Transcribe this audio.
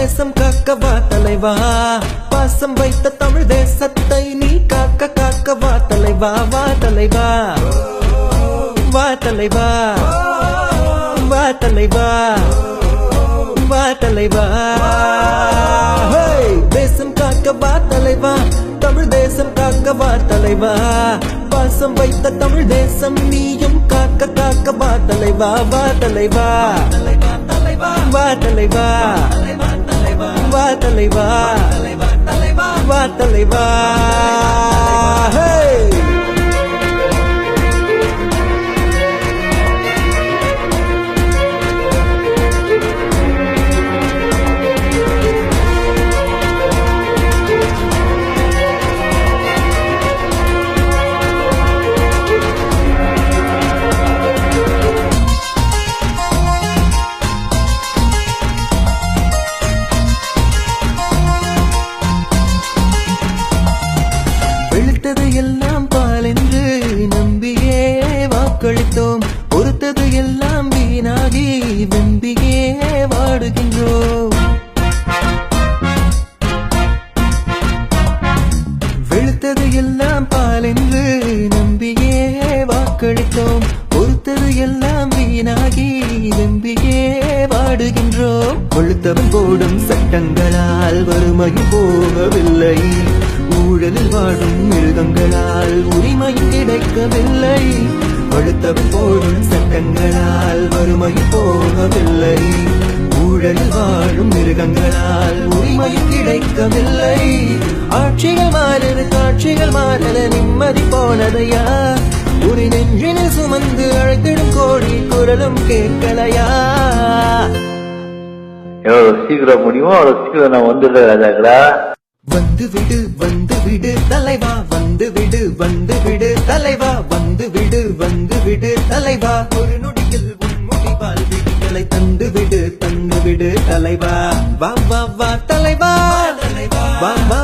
தேசம் காக்கவா தலைவா, பாசம் வைத்த தமிழ் தேசத்தை நீ காக்க காக்கவா தலைவா. வா தலைவா, வா தலைவா, வா தலைவா, வா தலைவா. தேசம் காக்கவா தலைவா, தமிழ் தேசம் காக்கவா தலைவா, பாசம் வைத்த தமிழ் தேசம் நீயும் காக்க காக்கவா தலைவா. வா தலைவா, வா தலைவா, வா தலைவா, வா தலைவா. வெளுத்தது எல்லாம் பால் என்று நம்பியே வாக்களித்தோம், பொறுத்தது எல்லாம் வீணாகி வெம்பியே வாடுகின்றோம். வெளுத்தது எல்லாம் பால் என்று நம்பியே வாக்களித்தோம், பொறுத்தது எல்லாம் வீணாகி வெம்பியே வாடுகின்றோம். கொளுத்தவன் போடும் சட்டங்களால் வறுமையும் போகவில்லை, ஊழலில் வாழும் மிருகங்களால் உரிமையும் கிடைக்கவில்லை. கொளுத்தவன் போடும் சட்டங்களால் வறுமையும் போகவில்லை, ஊழலில் வாழும் மிருகங்களால் உரிமையும் கிடைக்கவில்லை. ஆட்சிகள் மாறல, காட்சிகள் மாறல, நிம்மதி போனதையா, ஒரு நெஞ்சினில் சுமந்து அழைத்திடும் கோடி குரலும் கேட்கலையா. எவ்வளவு சீக்கிரம் முடியுமோ அவ்வளவு சீக்கிரம் நான் வந்துடுறேன் ராஜாக்களா. வந்து விடு தலைவா, வந்து விடு தலைவா, வந்து விடு தலைவா. ஒரு நொடியில் உன் முடிவால் விடிகளை தந்து விடு தலைவா. வா வா வா தலைவா, வா வா